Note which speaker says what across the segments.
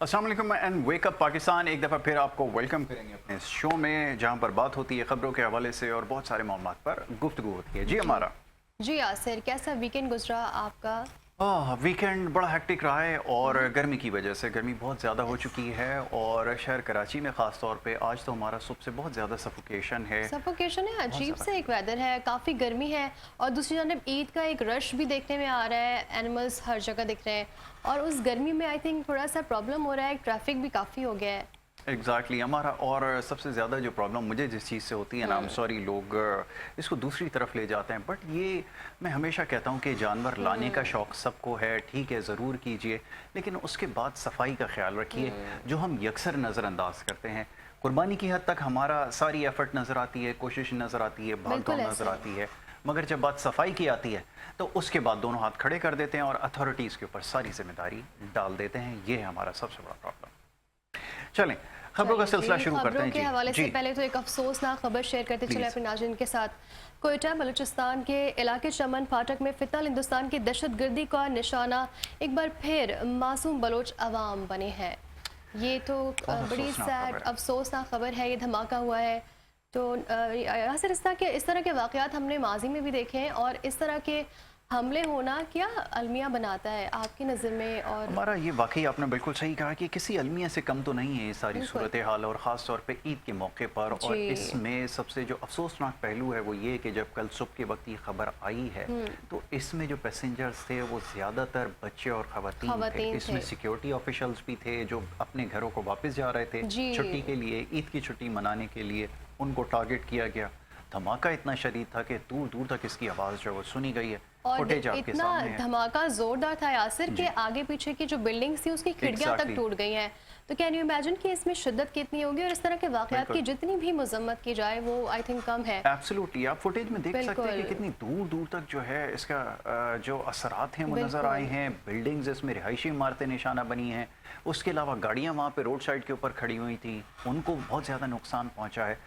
Speaker 1: अस्सलाम वालेकुम and wake up Pakistan. एक दफ़ा फिर आपको वेलकम करेंगे अपने इस शो में, जहां पर बात होती है खबरों के हवाले से और बहुत सारे मामलात पर गुफ्तगू होती है। जी हमारा
Speaker 2: जी यासिर, कैसा वीकेंड गुजरा आपका?
Speaker 1: वीकेंड बड़ा हेक्टिक रहा है और गर्मी की वजह से गर्मी बहुत ज़्यादा हो चुकी है और शहर कराची में ख़ास तौर पे आज तो हमारा सबसे बहुत ज़्यादा सफोकेशन है।
Speaker 2: अजीब से एक वेदर है, काफ़ी गर्मी है और दूसरी जानब ईद का एक रश भी देखने में आ रहा है। एनिमल्स हर जगह दिख रहे हैं और उस गर्मी में आई थिंक थोड़ा सा प्रॉब्लम हो रहा है, ट्रैफिक भी काफ़ी हो गया है।
Speaker 1: एग्जैक्टली हमारा और सबसे ज़्यादा जो प्रॉब्लम मुझे जिस चीज़ से होती है ना, आई एम सॉरी, लोग इसको दूसरी तरफ ले जाते हैं, बट ये मैं हमेशा कहता हूँ कि जानवर लाने का शौक़ सबको है, ठीक है, ज़रूर कीजिए, लेकिन उसके बाद सफाई का ख्याल रखिए जो हम यकसर नज़रअंदाज करते हैं। कुर्बानी की हद तक हमारा सारी एफर्ट नज़र आती है, कोशिश नज़र आती है, भाग दौड़ नज़र आती है, मगर जब बात सफाई की आती है तो उसके बाद दोनों हाथ खड़े कर देते हैं और अथॉरिटीज़ के ऊपर सारी जिम्मेदारी डाल देते हैं। ये है हमारा सबसे बड़ा प्रॉब्लम। चलें खबरों का सिलसिला शुरू करते हैं।
Speaker 2: खबरों के हवाले से पहले तो एक अफसोसनाक खबर शेयर करते चले अपने नाज़रीन के साथ। कोयटा बलूचिस्तान के इलाके चमन फाटक में फितल हिंदुस्तान की दहशतगर्दी का निशाना एक बार फिर मासूम बलोच अवाम बने हैं। ये तो बड़ी सैड अफसोसनाक खबर है। ये धमाका हुआ है तो यासिर, इस तरह के वाक़यात हमने माजी में भी देखे हैं और इस तरह के हमले होना क्या अलमिया बनाता है आपकी नज़र में? और
Speaker 1: हमारा ये वाकई आपने बिल्कुल सही कहा कि किसी अलमिया से कम तो नहीं है ये सारी सूरत हाल, और ख़ास तौर पे ईद के मौके पर। और इसमें सबसे जो अफसोसनाक पहलू है वो ये कि जब कल सुबह के वक्त ये खबर आई है तो इसमें जो पैसेंजर्स थे वो ज़्यादातर बच्चे और ख़वातीन थे। इसमें सिक्योरिटी ऑफिशल्स भी थे जो अपने घरों को वापस जा रहे थे छुट्टी के लिए, ईद की छुट्टी मनाने के लिए। उनको टारगेट किया गया। धमाका इतना शदीद था कि दूर दूर तक इसकी आवाज़ जो वो सुनी गई है।
Speaker 2: और इतना धमाका जोरदार था यासिर के आगे पीछे की जो बिल्डिंग्स थी उसकी खिड़कियां तक टूट गई हैं। तो कैन यू इमेजिन कि इसमें शिद्दत कितनी होगी? और इस तरह के वाकयात की जितनी भी मजम्मत की जाए वो आई थिंक कम है।
Speaker 1: एब्सोल्युटली, आप फुटेज में देख सकते हैं कि कितनी दूर दूर तक जो है इसका जो असरात हैं वो नजर आए हैं। बिल्डिंग्स, इसमें रिहायशी इमारतें निशाना बनी हैं। उसके अलावा गाड़ियाँ वहाँ पे रोड साइड के ऊपर खड़ी हुई थी, उनको बहुत ज़्यादा नुकसान पहुँचा है।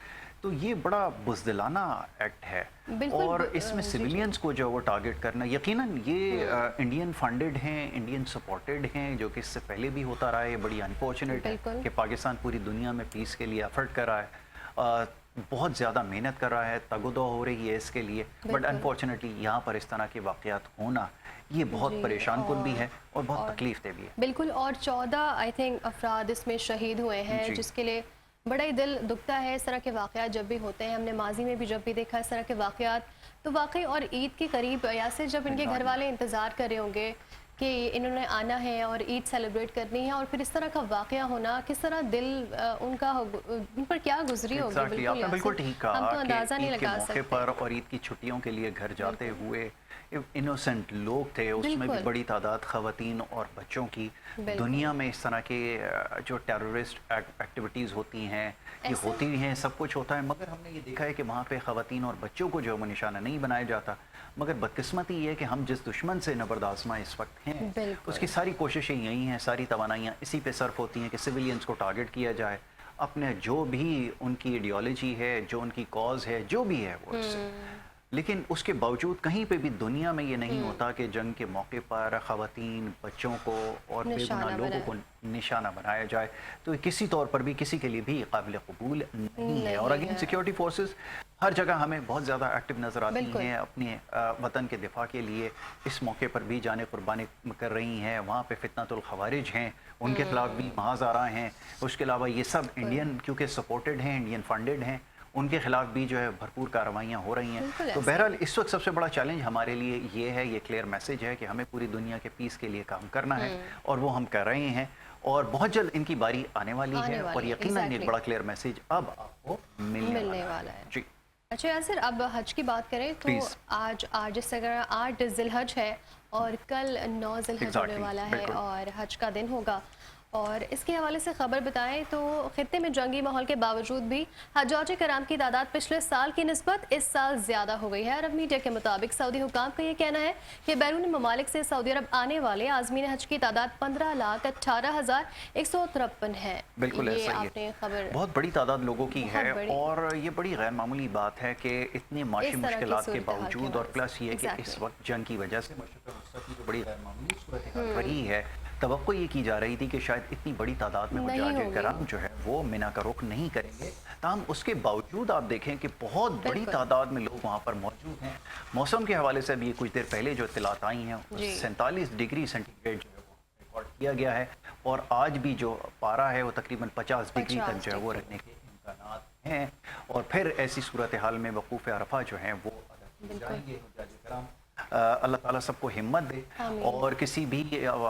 Speaker 1: तो ये बड़ा बुज़दिलाना एक्ट है और इसमें सिविलियंस को जो वो टारगेट करना, यकीनन ये इंडियन फंडेड हैं, इंडियन सपोर्टेड हैं, जो कि इससे पहले भी होता रहा है। ये बड़ी अनफॉर्चुनेट है कि पाकिस्तान पूरी दुनिया में पीस के लिए एफर्ट कर रहा है, बहुत ज़्यादा मेहनत कर रहा है, तगोदो हो रही है इसके लिए, बट अनफॉर्चुनेटली यहाँ पर इस तरह के वाक़यात होना ये बहुत परेशान कुन भी है और बहुत तकलीफ दे भी है।
Speaker 2: बिल्कुल, और 14 आई थिंक अफराद इसमें शहीद हुए हैं, जिसके लिए बड़ा ही दिल दुखता है। इस तरह के वाक़यात जब भी होते हैं, हमने माजी में भी जब भी देखा इस तरह के वाक़यात, तो वाकई और ईद के करीब यासिर जब इनके घर वाले इंतज़ार कर रहे होंगे कि इन्होंने आना है और ईद सेलिब्रेट करनी है, और फिर इस तरह का वाक़या होना, किस तरह दिल उनका उन पर क्या गुजरी होगी।
Speaker 1: आपने बिल्कुल ठीक कहा,
Speaker 2: हम तो अंदाज़ा नहीं लगा सकते।
Speaker 1: पर और ईद की छुट्टियों के लिए घर जाते हुए इनोसेंट लोग थे, उसमें भी बड़ी तादाद ख़वातीन और बच्चों की। दुनिया में इस तरह के जो टेररिस्ट एक्टिविटीज़ होती हैं, ये होती हैं, सब कुछ होता है, मगर हमने ये देखा है कि वहाँ पे ख़वातीन और बच्चों को जो वो निशाना नहीं बनाया जाता। मगर बदकिस्मती ये है कि हम जिस दुश्मन से नबरदाज़मा इस वक्त हैं, उसकी सारी कोशिशें यही हैं, सारी तवानाइयाँ इसी पे सर्फ होती हैं कि सिविलियंस को टारगेट किया जाए, अपने जो भी उनकी आइडियोलॉजी है, जो उनकी कॉज है, जो भी है वो लेकिन उसके बावजूद कहीं पे भी दुनिया में ये नहीं होता कि जंग के मौके पर ख़वातीन, बच्चों को और बेगुनाह लोगों को निशाना बनाया जाए। तो किसी तौर पर भी किसी के लिए भी काबिल कबूल नहीं है। और अगेन सिक्योरिटी फोर्सेस हर जगह हमें बहुत ज़्यादा एक्टिव नज़र आती हैं अपने वतन के दिफा के लिए। इस मौके पर भी जाने कुर्बानी कर रही हैं। वहाँ पे फितनतुल खवारिज हैं, उनके खिलाफ भी महाज आ रहे हैं। उसके अलावा ये सब इंडियन क्योंकि सपोर्टेड हैं, इंडियन फंडेड हैं, उनके खिलाफ भी जो है भरपूर कार्रवाइयाँ हो रही हैं। तो बहरहाल इस वक्त सबसे बड़ा चैलेंज हमारे लिए ये है, ये क्लियर मैसेज है कि हमें पूरी दुनिया के पीस के लिए काम करना है और वो हम कर रहे हैं और बहुत जल्द इनकी बारी आने वाली है और यकीनन एक बड़ा क्लियर मैसेज अब आपको मिलने वाला है। जी
Speaker 2: अच्छा यासिर, अब हज की बात करें तो आज जिस तरह 8 ज़िलहज है और कल 9 ज़िलहज होने वाला है और हज का दिन होगा। और इसके हवाले से खबर बताएं तो खित्ते में जंगी माहौल के बावजूद भी हज्जाज कराम की तादाद पिछले साल की निस्बत इस साल ज़्यादा हो गई है। अरब मीडिया के मुताबिक सऊदी हुकाम का ये कहना है कि बैरून ममालिक से सऊदी अरब आने वाले आज़मीन हज की तादाद 15,18,153 है।
Speaker 1: बिल्कुल ऐसा ही है, खबर बहुत बड़ी तादाद लोगों की है और ये बड़ी गैर मामूली बात है कि इतनी माशी मुश्किलात के बावजूद और प्लस ये कि इस वक्त जंग की वजह से बड़ी गैर मामूली सूरत रही है, तवक्को ये की जा रही थी कि शायद इतनी बड़ी तादाद में
Speaker 2: नहीं
Speaker 1: हुज्जाज
Speaker 2: होगी।
Speaker 1: कराम जो है वो मिना का रुख नहीं करेंगे। ताहम उसके बावजूद आप देखें कि बहुत बड़ी
Speaker 2: बिल्कुल।
Speaker 1: तादाद में लोग वहाँ पर मौजूद हैं। मौसम के हवाले से भी कुछ देर पहले जो इत्तलात आई हैं,
Speaker 2: जी।
Speaker 1: 47 डिग्री सेंटीग्रेड जो है वो रिकॉर्ड किया गया है, और आज भी जो पारा है वो तकरीबन 50 डिग्री तक जो है वो रहने के इम्कानात हैं। और फिर ऐसी सूरत हाल में वकूफ़ अरफा जो है वो अदा किए जाएंगे। हुज्जाज कराम अल्लाह ताला सबको हिम्मत दे
Speaker 2: आमीन।
Speaker 1: और किसी भी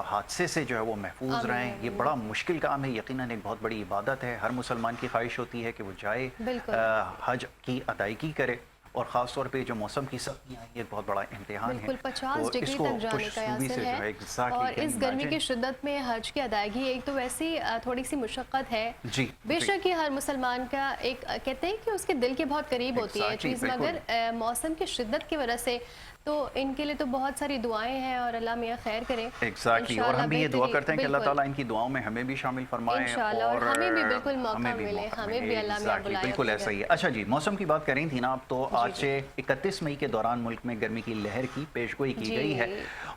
Speaker 1: हादसे से जो है वो महफूज
Speaker 2: आमीन,
Speaker 1: रहें। ये
Speaker 2: आमीन।
Speaker 1: बड़ा मुश्किल काम है, यकीनन एक बहुत बड़ी इबादत है। हर मुसलमान की ख्वाहिश होती है कि वो जाए,
Speaker 2: बिल्कुल।
Speaker 1: हज की अदायगी करे, और ख़ास तौर पे जो मौसम की सख्तियाँ हैं, ये एक बहुत बड़ा इम्तिहान है।
Speaker 2: बिल्कुल 50
Speaker 1: तो
Speaker 2: डिग्री
Speaker 1: इसको
Speaker 2: तक जाने का
Speaker 1: खुशनसीबी से
Speaker 2: यासिर
Speaker 1: जो है
Speaker 2: है।
Speaker 1: exactly
Speaker 2: और
Speaker 1: can
Speaker 2: इस गर्मी की
Speaker 1: imagine।
Speaker 2: शिद्दत में हज की अदायगी एक तो वैसी थोड़ी सी मुशक्क़त है।
Speaker 1: जी,
Speaker 2: बेशक ये हर मुसलमान का एक कहते हैं कि उसके दिल के बहुत करीब होती है
Speaker 1: Exactly,
Speaker 2: चीज़, मगर मौसम की शिद्दत की वजह से तो इनके लिए तो बहुत सारी दुआएं हैं, और अल्लाह मियाँ खैर करे।
Speaker 1: एग्जैक्टली। और हम भी ये दुआ करते हैं कि अल्लाह ताला इनकी दुआओं में हमें भी शामिल फरमाए,
Speaker 2: इंशाल्लाह, और हमें भी बिल्कुल मौका
Speaker 1: हमें भी
Speaker 2: मिले,
Speaker 1: मौका
Speaker 2: हमें
Speaker 1: मिले।
Speaker 2: भी अल्लाह मियाँ
Speaker 1: Exactly,
Speaker 2: बुलाए
Speaker 1: बिल्कुल
Speaker 2: अपने
Speaker 1: ऐसा ही है। अच्छा जी, मौसम की बात करें थी ना आप, तो आज से 31 मई के दौरान मुल्क में गर्मी की लहर की पेशगोई की
Speaker 2: जी।
Speaker 1: गई है,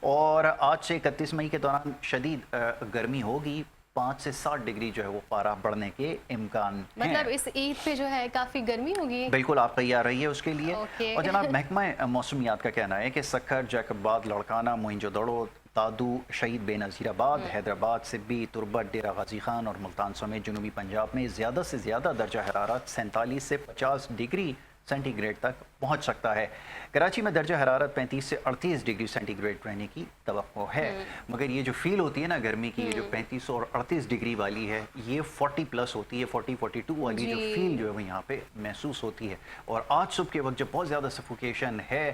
Speaker 1: और आज से 31 मई के दौरान शदीद गर्मी होगी। 5 से 7 डिग्री जो है वो पारा बढ़ने के इम्कान हैं।
Speaker 2: मतलब इस ईद पे जो है काफ़ी गर्मी होगी।
Speaker 1: बिल्कुल, आप तैयार रहिए उसके लिए।
Speaker 2: ओके।
Speaker 1: और जनाब महकमा मौसमियात का कहना है कि सक्खर, जैकबाद, लड़काना, मोइंजोदड़ो, तादू, शहीद बेनज़ीराबाद, हैदराबाद, सिब्बी, तुर्बत, डेरा गाजी खान और मुल्तान समेत जनूबी पंजाब में ज़्यादा से ज़्यादा दर्जा हरारत 47 से 50 डिग्री सेंटीग्रेड तक पहुंच सकता है। कराची में दर्जा हरारत 35 से 38 डिग्री सेंटीग्रेड रहने की तवक्को है। मगर ये जो फील होती है ना गर्मी की, ये जो 35 और 38 डिग्री वाली है, ये 40 प्लस होती है, 40-42 वाली जो
Speaker 2: जी।
Speaker 1: फील जो है वो यहाँ पे महसूस होती है। और आज सुबह के वक्त जब बहुत ज़्यादा सफोकेशन है,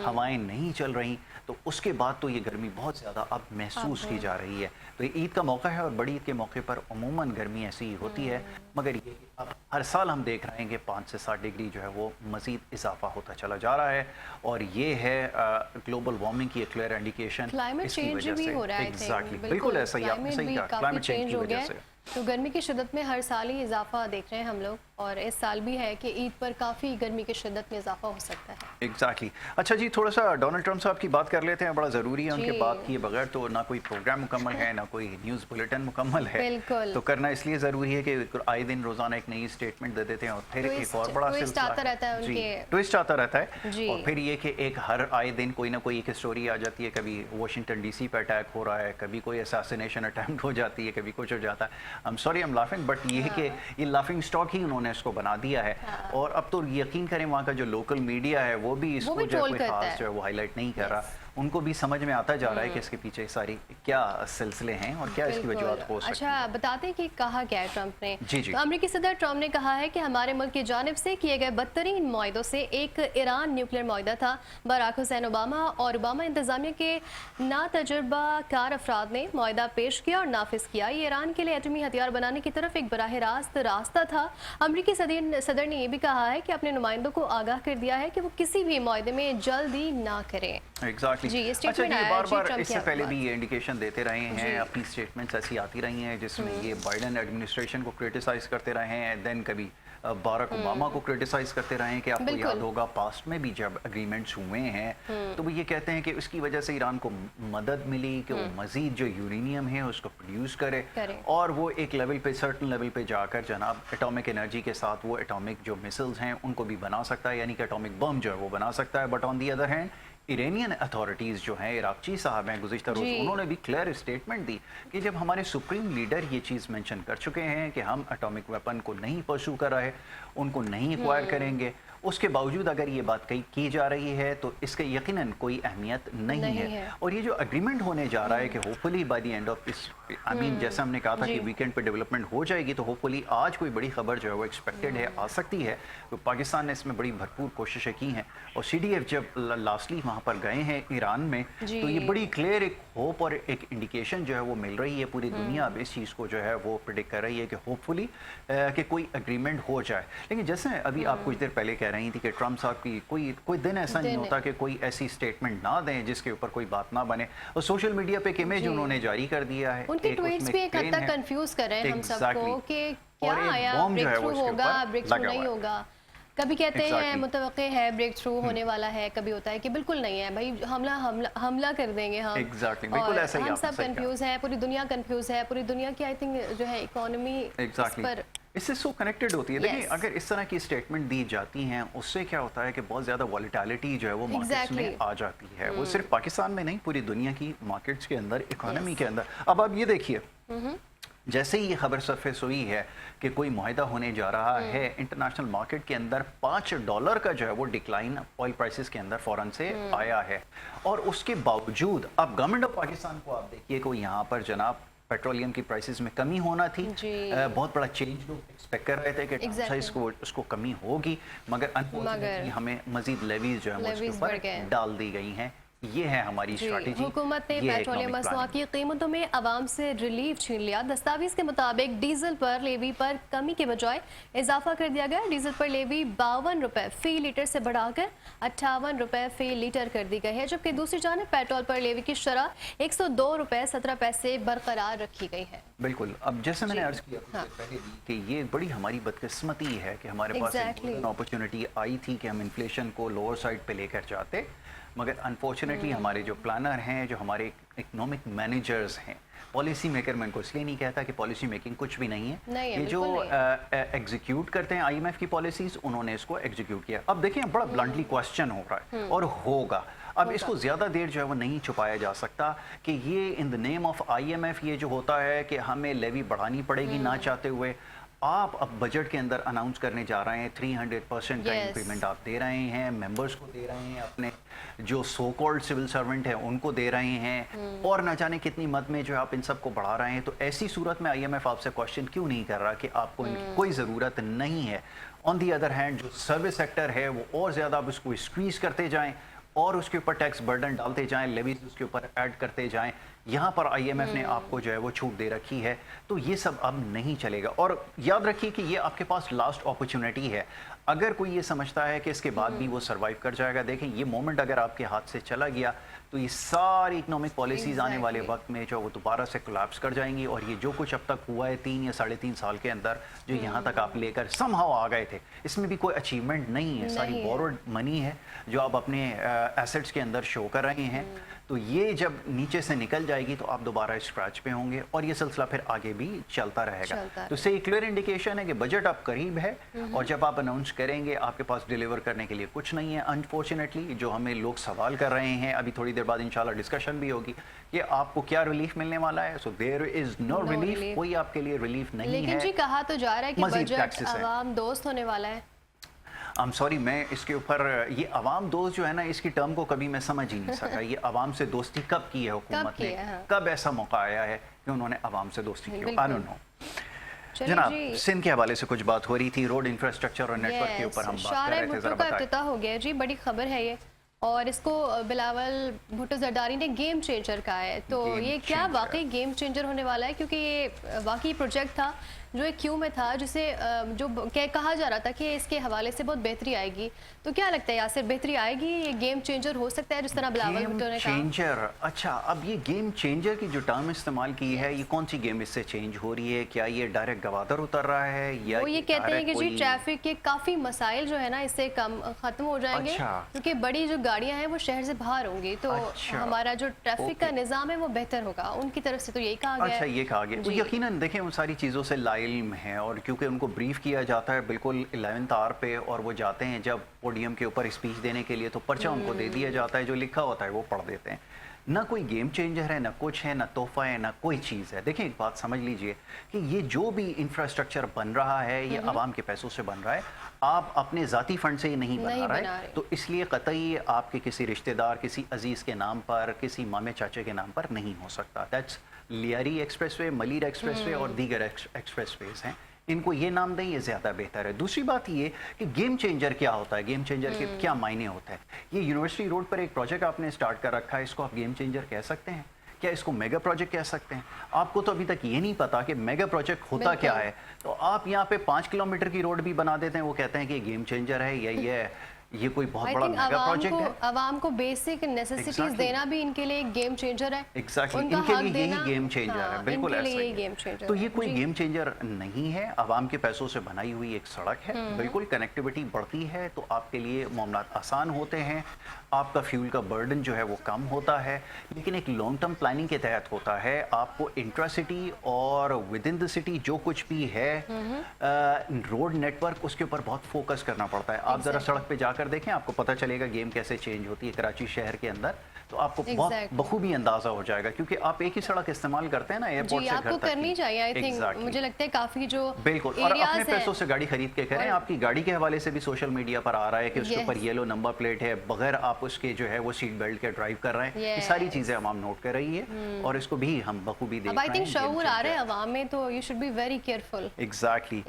Speaker 1: हवाएं नहीं चल रही, तो उसके बाद तो ये गर्मी बहुत ज़्यादा अब महसूस की जा रही है। तो ये ईद का मौका है, और बड़ी ईद के मौके पर अमूमन गर्मी ऐसी ही होती है। मगर ये अब हर साल हम देख रहे हैं कि 5 से 7 डिग्री जो है वो मज़ीद इजाफा होता चला जा रहा है, और ये है ग्लोबल वार्मिंग की एक क्लियर इंडिकेशन।
Speaker 2: क्लाइमेट चेंज भी हो रहा है।
Speaker 1: एग्जैक्टली, बिल्कुल ऐसा ही आपने सही कहा, क्लाइमेट चेंज की
Speaker 2: हो
Speaker 1: वजह
Speaker 2: गया
Speaker 1: से।
Speaker 2: है। तो गर्मी की शिद्दत में हर साल ही इजाफा देख रहे हैं हम लोग, और इस साल भी है कि ईद पर काफ़ी गर्मी की शिद्दत में इजाफा हो सकता है।
Speaker 1: एग्जैक्टली। अच्छा जी, थोड़ा सा डोनाल्ड ट्रंप साहब की बात कर लेते हैं, बड़ा ज़रूरी है। उनके
Speaker 2: जी।
Speaker 1: बात किए बगैर तो ना कोई प्रोग्राम मुकम्मल है, ना कोई न्यूज़ बुलेटिन मुकम्मल है।
Speaker 2: बिल्कुल।
Speaker 1: तो करना इसलिए ज़रूरी है कि आए दिन रोज़ाना एक नई स्टेटमेंट दे देते हैं, और फिर एक और बड़ा
Speaker 2: ट्विस्ट
Speaker 1: सिलसिला
Speaker 2: आता रहता है
Speaker 1: जी,
Speaker 2: उनके।
Speaker 1: ट्विस्ट आता रहता है।
Speaker 2: जी।
Speaker 1: और फिर ये कि एक हर आए दिन कोई ना कोई एक स्टोरी आ जाती है। कभी वाशिंगटन डीसी पे अटैक हो रहा है, कभी कोई असैसिनेशन अटैम्प्ट हो जाती है, कभी कुछ हो जाता है। I am sorry, I am laughing, but ये है कि ये लाफिंग स्टॉक ही उन्होंने इसको बना दिया है। और अब तो यकीन करें वहाँ का जो लोकल मीडिया है वो भी इसको
Speaker 2: भी
Speaker 1: जो है
Speaker 2: ट्रोल
Speaker 1: कोई
Speaker 2: करता
Speaker 1: खास
Speaker 2: है।
Speaker 1: जो है वो हाईलाइट नहीं कर रहा। उनको भी समझ में आता जा रहा है कि इसके पीछे सारी क्या सिलसिले हैं और क्या इसकी
Speaker 2: बिल्कुल।
Speaker 1: वजूहत हो सकती
Speaker 2: अच्छा,
Speaker 1: है।
Speaker 2: बताते हैं कि कहा क्या है ट्रंप ने।
Speaker 1: जी, जी।
Speaker 2: तो अमेरिकी सदर ट्रंप ने कहा है कि हमारे मुल्क की जानिब से किए गए बदतरीन मुआहदों से एक ईरान न्यूक्लियर मुआहदा था। बराक हुसैन ओबामा और ओबामा इंतजामिया के नातजुर्बा कार अफराद ने मुआहदा पेश किया और नाफिज किया। ये ईरान के लिए एटमी हथियार बनाने की तरफ एक बराह रास्त रास्ता था। अमेरिकी सदर ने यह भी कहा है कि अपने नुमाइंदों को आगाह कर दिया है कि वो किसी भी मुआहदे में जल्दी ना करें।
Speaker 1: एग्जैक्टली।
Speaker 2: जी, ये
Speaker 1: अच्छा
Speaker 2: स्टेटमेंट
Speaker 1: जी,
Speaker 2: आया है
Speaker 1: बार
Speaker 2: जी
Speaker 1: बार
Speaker 2: ट्रंप
Speaker 1: इससे
Speaker 2: की
Speaker 1: पहले
Speaker 2: बात।
Speaker 1: भी ये इंडिकेशन देते रहे
Speaker 2: जी।
Speaker 1: हैं, अपनी स्टेटमेंट्स ऐसी आती रही हैं जिसमें ये बाइडेन एडमिनिस्ट्रेशन को क्रिटिसाइज करते रहे हैं, देन कभी बाराक ओबामा को क्रिटिसाइज करते रहे हैं कि आपको
Speaker 2: बिल्कुल।
Speaker 1: याद होगा पास्ट में भी जब एग्रीमेंट्स हुए हैं तो वो ये कहते हैं कि उसकी वजह से ईरान को मदद मिली कि वो मजीद जो यूरेनियम है उसको प्रोड्यूस करे, और वो एक लेवल पे, सर्टन लेवल पे जाकर जनाब एटॉमिक एनर्जी के साथ वो एटॉमिक जो मिसाइल्स हैं उनको भी बना सकता है, यानी कि एटॉमिक बम जो है वो बना सकता है। But on the other hand Iranian authorities जो हैं, इराकची साहब हैं गुज़िश्ता रोज़, उन्होंने भी क्लियर स्टेटमेंट दी कि जब हमारे सुप्रीम लीडर ये चीज़ मेंशन कर चुके हैं कि हम एटॉमिक वेपन को नहीं परसू कर रहे, उनको नहीं एक्वायर करेंगे, उसके बावजूद अगर ये बात कही की जा रही है तो इसके यकीनन कोई अहमियत नहीं है। और ये जो एग्रीमेंट होने जा रहा है कि hopefully by the end of this, I mean जैसा हमने कहा था कि वीकेंड पे डेवलपमेंट हो जाएगी, तो होपफुली आज कोई बड़ी खबर जो है वो एक्सपेक्टेड है, आ सकती है। तो पाकिस्तान ने इसमें बड़ी भरपूर कोशिशें की हैं, और CDF जब लास्टली वहाँ पर गए हैं ईरान में, तो ये बड़ी क्लियर एक होप और एक इंडिकेशन जो है वो मिल रही है। पूरी दुनिया अब इस चीज़ को जो है वो प्रिडिक्ट कर रही है कि होपफुली कि कोई एग्रीमेंट हो जाए। लेकिन जैसे अभी आप कुछ देर पहले कह रही थी कि ट्रंप साहब की कोई दिन ऐसा नहीं होता कि कोई ऐसी स्टेटमेंट ना दें जिसके ऊपर कोई बात ना बने, और सोशल मीडिया पे एक इमेज उन्होंने जारी कर दिया है,
Speaker 2: उनके ट्वीट्स भी एक हद तक कंफ्यूज कर रहे हैं हम सबको कि क्या आया, ब्रेक थ्रू होगा, ब्रेक थ्रू नहीं होगा। कभी कहते हैं
Speaker 1: Exactly.
Speaker 2: मुतवक्के है ब्रेक थ्रू होने वाला है, कभी होता है कि बिल्कुल नहीं है भाई, हमला कर देंगे हम।
Speaker 1: Exactly, बिल्कुल
Speaker 2: और
Speaker 1: ऐसा ही
Speaker 2: हम
Speaker 1: आपने
Speaker 2: सब
Speaker 1: सही कहा।
Speaker 2: कंफ्यूज हैं, पूरी दुनिया कंफ्यूज है, पूरी दुनिया की आई थिंक जो है इकोनॉमी
Speaker 1: एग्जैक्टली
Speaker 2: पर
Speaker 1: इससे सो कनेक्टेड होती है। देखिए
Speaker 2: Yes.
Speaker 1: अगर इस तरह की स्टेटमेंट दी जाती हैं उससे क्या होता है कि बहुत ज़्यादा वॉलेटिलिटी जो है वो मार्केट्स में
Speaker 2: Exactly.
Speaker 1: आ जाती है। वो सिर्फ पाकिस्तान में नहीं, पूरी दुनिया की मार्केट्स के अंदर, इकोनॉमी के अंदर। अब आप ये देखिए, जैसे ही ये खबर सरफेस हुई है कि कोई मुआहदा होने जा रहा है, इंटरनेशनल मार्केट के अंदर $5 का जो है वो डिक्लाइन ऑयल प्राइसेस के अंदर फौरन से आया है। और उसके बावजूद अब गवर्नमेंट ऑफ पाकिस्तान को आप देखिए कि यहाँ पर जनाब पेट्रोलियम की प्राइसेस में कमी होना थी। बहुत बड़ा चेंज लोग एक्सपेक्ट कर रहे थे कि
Speaker 2: Exactly.
Speaker 1: उसको कमी होगी, मगर अनफॉर्चुनेटली हमें मजीद लेवीज जो है वो उसके
Speaker 2: levies बढ़
Speaker 1: ऊपर
Speaker 2: गए।
Speaker 1: डाल दी गई हैं। ये है हमारी स्ट्रैटेजी।
Speaker 2: हुकूमत ने पेट्रोलियम मसनूआत की कीमतों में आवाम से रिलीफ छीन लिया। दस्तावेज के मुताबिक डीजल पर लेवी पर कमी के बजाय इजाफा कर दिया गया। डीजल पर लेवी 52 रुपए फी लीटर से बढ़ाकर 58 रुपए फी लीटर कर दी गई है, जबकि दूसरी जानिब पेट्रोल पर लेवी की शरह 102 रुपए 17 पैसे बरकरार रखी गई है।
Speaker 1: बिल्कुल, अब जैसे मैंने अर्ज किया
Speaker 2: हाँ।
Speaker 1: पहले भी कि ये बड़ी हमारी बदकिस्मती है कि हमारे पास
Speaker 2: Exactly.
Speaker 1: एक अपॉर्चुनिटी आई थी कि हम इन्फ्लेशन को लोअर साइड पे लेकर जाते, मगर अनफॉर्चुनेटली हमारे जो प्लानर हैं, जो हमारे इकोनॉमिक मैनेजर्स हैं, पॉलिसी मेकर, मैं इनको इसलिए नहीं कहता कि पॉलिसी मेकिंग कुछ भी नहीं है,
Speaker 2: नहीं है,
Speaker 1: ये जो
Speaker 2: बिल्कुल नहीं।
Speaker 1: एग्जीक्यूट करते हैं आईएमएफ की पॉलिसीज, उन्होंने इसको एग्जीक्यूट किया। अब देखिए बड़ा ब्लंटली क्वेश्चन हो रहा है और होगा। अब इसको ज़्यादा देर जो है वो नहीं छुपाया जा सकता कि ये in the name of IMF ये जो होता है कि हमें लेवी बढ़ानी पड़ेगी ना चाहते हुए। आप अब बजट के अंदर अनाउंस करने जा रहे हैं 300% का
Speaker 2: Yes.
Speaker 1: इंक्रीमेंट आप दे रहे हैं, मेंबर्स को दे रहे हैं, अपने जो सो कॉल्ड सिविल सर्वेंट हैं उनको दे रहे हैं, और न जाने कितनी मद में जो है आप इन सबको बढ़ा रहे हैं। तो ऐसी सूरत में आईएमएफ आपसे क्वेश्चन क्यों नहीं कर रहा कि आपको इनकी कोई ज़रूरत नहीं है। ऑन दी अदर हैंड जो सर्विस सेक्टर है वो और ज़्यादा आप उसको स्क्वीज करते जाएं और उसके ऊपर टैक्स बर्डन डालते जाएं, लेवीज उसके ऊपर ऐड करते जाएं। यहाँ पर आईएमएफ ने आपको जो है वो छूट दे रखी है, तो ये सब अब नहीं चलेगा। और याद रखिए कि ये आपके पास लास्ट अपॉर्चुनिटी है। अगर कोई ये समझता है कि इसके बाद भी वो सर्वाइव कर जाएगा, देखें ये मोमेंट अगर आपके हाथ से चला गया तो ये सारी इकोनॉमिक पॉलिसीज आने वाले वक्त में जो वो दोबारा से कोलैप्स कर जाएंगी। और ये जो कुछ अब तक हुआ है 3 या 3.5 साल के अंदर, जो यहाँ तक आप लेकर समहाउ आ गए थे, इसमें भी कोई अचीवमेंट नहीं है, सारी बोरोड मनी है जो आप अपने एसेट्स के अंदर शो कर रहे हैं। तो ये जब नीचे से निकल जाएगी तो आप दोबारा स्क्रैच पे होंगे और ये सिलसिला फिर आगे भी चलता रहेगा। तो इससे एक क्लियर इंडिकेशन है कि बजट अब करीब है और जब आप अनाउंस करेंगे आपके पास डिलीवर करने के लिए कुछ नहीं है। अनफॉर्चुनेटली जो हमें लोग सवाल कर रहे हैं, अभी थोड़ी देर बाद इंशाल्लाह डिस्कशन भी होगी कि आपको क्या रिलीफ मिलने वाला है। So there is no relief, कोई आपके लिए रिलीफ नहीं है।
Speaker 2: लेकिन जी कहा तो जा रहा है कि बजट आवाम दोस्त होने वाला है।
Speaker 1: आई एम सॉरी, मैं इसके ऊपर ये अवाम दोस्त जो है ना, इसकी टर्म को कभी मैं समझ ही नहीं सका। ये अवाम से दोस्ती कब की है हुकूमत ने, कब ऐसा मौका आया है कि उन्होंने अवाम से दोस्ती की? I don't know. जनाब सिंध के हवाले से कुछ बात हो रही थी, रोड इंफ्रास्ट्रक्चर और नेटवर्क के ऊपर हम बात कर रहे थे, जरा बताइए।
Speaker 2: इफ्तिताह हो गया जी, बड़ी खबर है ये, और इसको बिलावल भुट्टो जरदारी ने गेम चेंजर कहा है। तो ये क्या वाकई गेम चेंजर होने वाला है? क्योंकि ये वाकई प्रोजेक्ट था जो एक क्यू में था, जिसे जो कहा जा रहा था कि इसके हवाले से बहुत बेहतरी आएगी। तो क्या लगता है यासिर, बेहतरी आएगी? ये गेम चेंजर हो सकता है जिस तरह बिलावल भुट्टो ने कहा?
Speaker 1: चेंजर, अच्छा, अब ये गेम चेंजर की जो टर्म इस्तेमाल की है, ये कौन सी गेम इससे चेंज हो रही है? क्या ये डायरेक्ट गवादर उतर रहा है या
Speaker 2: वो ये कहते हैं कि जी ट्रैफिक के काफी मसाइल जो है ना इससे कम खत्म हो जाएंगे, क्योंकि बड़ी जो गाड़ियां हैं वो शहर से बाहर होंगी, तो हमारा जो ट्रैफिक का निजाम है वो बेहतर होगा। उनकी तरफ से तो यही कहा गया।
Speaker 1: अच्छा, ये कहा गया। यकीनन देखें उन सारी चीज़ों से लाइल्म है, और क्योंकि उनको ब्रीफ किया जाता है बिल्कुल 11th आवर पे, और वो जाते हैं जब पोडियम के ऊपर स्पीच देने के लिए तो पर्चा उनको दे दिया जाता है, जो लिखा होता है वो पढ़ देते हैं। ना कोई गेम चेंजर है, ना कुछ है, ना तोहफा है, ना कोई चीज़ है। देखिए एक बात समझ लीजिए कि ये जो भी इंफ्रास्ट्रक्चर बन रहा है ये आवाम के पैसों से बन रहा है, आप अपने ज़ाती फंड से ये नहीं बना रहे। तो इसलिए कतई आपके किसी रिश्तेदार, किसी अजीज़ के नाम पर, किसी मामे चाचे के नाम पर नहीं हो सकता। That's Lyari expressway, Malir expressway और दीगर एक्सप्रेसवेज हैं, इनको ये नाम दें, ये ज़्यादा बेहतर है। दूसरी बात ये कि गेम चेंजर क्या होता है, गेम चेंजर के क्या मायने होते हैं। ये यूनिवर्सिटी रोड पर एक प्रोजेक्ट आपने स्टार्ट कर रखा है, इसको आप गेम चेंजर कह सकते हैं? क्या इसको मेगा प्रोजेक्ट कह सकते हैं? आपको तो अभी तक ये नहीं पता कि मेगा प्रोजेक्ट होता क्या है, तो आप यहाँ पे 5 किलोमीटर की रोड भी बना देते हैं, वो कहते हैं कि गेम चेंजर है या ये है। ये कोई बहुत
Speaker 2: आई
Speaker 1: बड़ा
Speaker 2: थिंक
Speaker 1: मेगा प्रोजेक्ट है।
Speaker 2: आवाम को बेसिक नेसेसिटीज
Speaker 1: Exactly.
Speaker 2: देना भी इनके लिए एक गेम चेंजर है।
Speaker 1: एग्जैक्टली
Speaker 2: उनका
Speaker 1: इनके
Speaker 2: हक
Speaker 1: लिए
Speaker 2: देना,
Speaker 1: यही गेम चेंजर
Speaker 2: हाँ,
Speaker 1: है, बिल्कुल
Speaker 2: इनके लिए
Speaker 1: ऐसा
Speaker 2: यही
Speaker 1: ही
Speaker 2: गेम
Speaker 1: है।
Speaker 2: चेंजर
Speaker 1: तो
Speaker 2: है।
Speaker 1: ये कोई
Speaker 2: जी।
Speaker 1: गेम चेंजर नहीं है, आवाम के पैसों से बनाई हुई एक सड़क है, बिल्कुल कनेक्टिविटी बढ़ती है तो आपके लिए मामलात आसान होते हैं, आपका फ्यूल का बर्डन जो है वो कम होता है, लेकिन एक लॉन्ग टर्म प्लानिंग के तहत होता है। आपको इंट्रासिटी और विद इन द सिटी जो कुछ भी है रोड नेटवर्क, उसके ऊपर बहुत फोकस करना पड़ता है। आप ज़रा सड़क पे जाकर देखें, आपको पता चलेगा गेम कैसे चेंज होती है कराची शहर के अंदर, तो आपको बहुत बखूबी अंदाजा हो जाएगा, क्योंकि आप एक ही सड़क इस्तेमाल करते हैं ना एयरपोर्ट से घर
Speaker 2: आपको
Speaker 1: तक
Speaker 2: करनी चाहिए। आई थिंक मुझे लगता है काफी जो
Speaker 1: बिल्कुल, और अपने
Speaker 2: एरियाज
Speaker 1: पैसों से गाड़ी खरीद के करें। आपकी गाड़ी के हवाले से भी सोशल मीडिया पर आ रहा है कि उसके ऊपर येलो नंबर प्लेट है, बगैर आप उसके जो है वो सीट बेल्ट के ड्राइव कर रहे हैं। ये सारी चीजें हम नोट कर रही है और इसको भी हम बखूबी देख रहे हैं।
Speaker 2: आई थिंक शऊर आ रहा है अवाम में, तो you should be very careful.
Speaker 1: Exactly.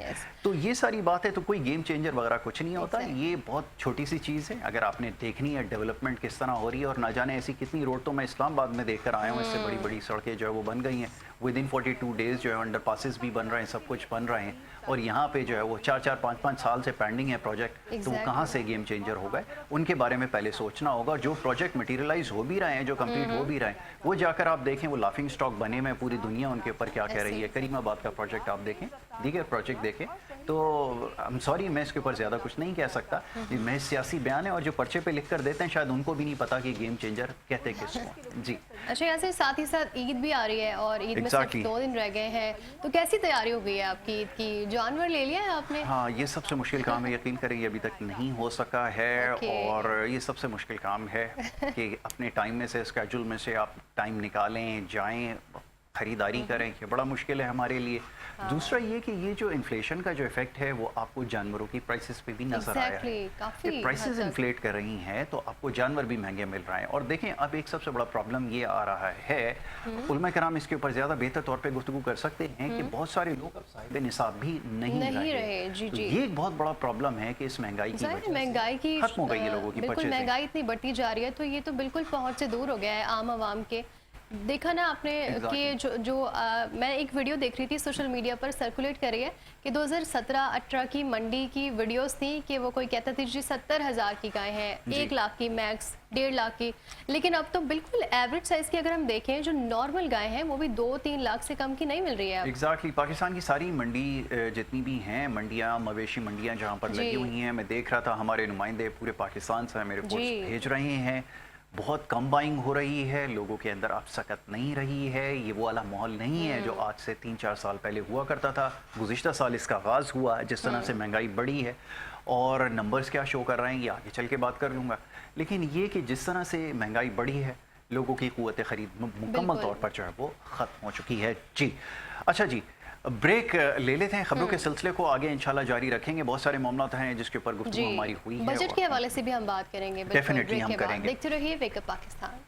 Speaker 1: तो ये सारी बात है, तो कोई गेम चेंजर वगैरह कुछ नहीं होता, ये बहुत छोटी सी चीज़ है। अगर आपने देखनी है डेवलपमेंट किस तरह हो रही है, और ना जाने ऐसी कितनी रोड तो मैं इस्लामाबाद में देख कर आया हूँ, इससे बड़ी बड़ी सड़कें जो है वो बन गई हैं। विद इन 42 डेज जो है अंडर पासिस भी बन रहे हैं, सब कुछ बन रहे हैं, और यहाँ पे जो है वो 4-4, 5-5 साल से पेंडिंग है प्रोजेक्ट। तो वो कहाँ से गेम चेंजर हो गए, उनके बारे में पहले सोचना होगा। जो प्रोजेक्ट मटेरियलाइज हो भी रहे हैं, जो कंप्लीट हो भी रहे हैं, वो जाकर आप देखें, वो लाफिंग स्टॉक बने में पूरी दुनिया उनके ऊपर क्या कह रही है। करीमाबाद का प्रोजेक्ट आप देखें, दीगर प्रोजेक्ट देखें, तो आई एम सॉरी मैं इसके ऊपर ज़्यादा कुछ नहीं कह सकता। ये महज सियासी बयान है, और जो पर्चे पे लिख कर देते हैं शायद उनको भी नहीं पता कि गेम चेंजर कहते किसको। जी
Speaker 2: अच्छा, ऐसे साथ ही साथ ईद भी आ रही है, और ईद में सिर्फ 2 दिन रह गए हैं, तो कैसी तैयारी हो गई है आपकी ईद की? जानवर ले लिया है आपने?
Speaker 1: हाँ, ये सबसे मुश्किल काम है, यकीन करें ये अभी तक नहीं हो सका है। और ये सबसे मुश्किल काम है कि अपने टाइम में से, स्केड्यूल में से आप टाइम निकालें, जाएं, खरीदारी करें, ये बड़ा मुश्किल है हमारे लिए। दूसरा ये कि ये जो इन्फ्लेशन का जो इफेक्ट है वो आपको जानवरों की प्राइसेस पे भी नजर आया है कि प्राइसेस इन्फ्लेट कर रही हैं, तो आपको जानवर भी महंगे मिल रहे हैं। और देखें, अब एक सबसे बड़ा प्रॉब्लम ये आ रहा है, उलमा कराम इसके ऊपर ज़्यादा बेहतर तौर पे गुफ्तगू कर सकते हैं, कि बहुत सारे लोग अब साहिब निसाब भी नहीं रहे।
Speaker 2: जी,
Speaker 1: तो ये एक बहुत बड़ा प्रॉब्लम है कि इस महंगाई की वजह से
Speaker 2: महंगाई की
Speaker 1: खत्म हो गई है लोगों की
Speaker 2: बिल्कुल महंगाई इतनी बढ़ती जा रही है, तो ये तो बिल्कुल पहुंच से दूर हो गया है आम आवाम के। देखा ना आपने कि मैं एक वीडियो देख रही थी सोशल मीडिया पर सर्कुलेट कर रही है कि 2017-18 की मंडी की वीडियोस थी कि वो कोई कहता थी जी 70,000 की गाय है, 1 लाख की मैक्स, 1.5 लाख की। लेकिन अब तो बिल्कुल एवरेज साइज की अगर हम देखें, जो नॉर्मल गाय है वो भी 2-3 लाख से कम की नहीं मिल रही है।
Speaker 1: एग्जैक्टली। पाकिस्तान की सारी मंडी जितनी भी हैं, मंडियाँ, मवेशी मंडियाँ जहाँ पर लगी हुई हैं, मैं देख रहा था हमारे नुमाइंदे पूरे पाकिस्तान से मेरे रिपोर्ट्स भेज रहे हैं। बहुत कम बाइंग हो रही है, लोगों के अंदर अब सकत नहीं रही है, ये वो वाला माहौल नहीं है जो आज से 3-4 साल पहले हुआ करता था। गुज़िश्ता साल इसका आगाज़ हुआ, जिस तरह से महंगाई बढ़ी है, और नंबर्स क्या शो कर रहे हैं ये आगे चल के बात कर लूँगा। लेकिन ये कि जिस तरह से महंगाई बढ़ी है, लोगों की क़ुव्वत ख़रीद मुकम्मल तौर पर जो है वो ख़त्म हो चुकी है। जी अच्छा जी, ब्रेक ले लेते हैं, खबरों के सिलसिले को आगे इंशाल्लाह जारी रखेंगे। बहुत सारे मामला हैं जिसके ऊपर गुफ्तगू हमारी हुई है,
Speaker 2: बजट के हवाले से भी हम बात करेंगे।
Speaker 1: डेफिनेटली हम करेंगे।
Speaker 2: देखते रहिए वेक अप पाकिस्तान।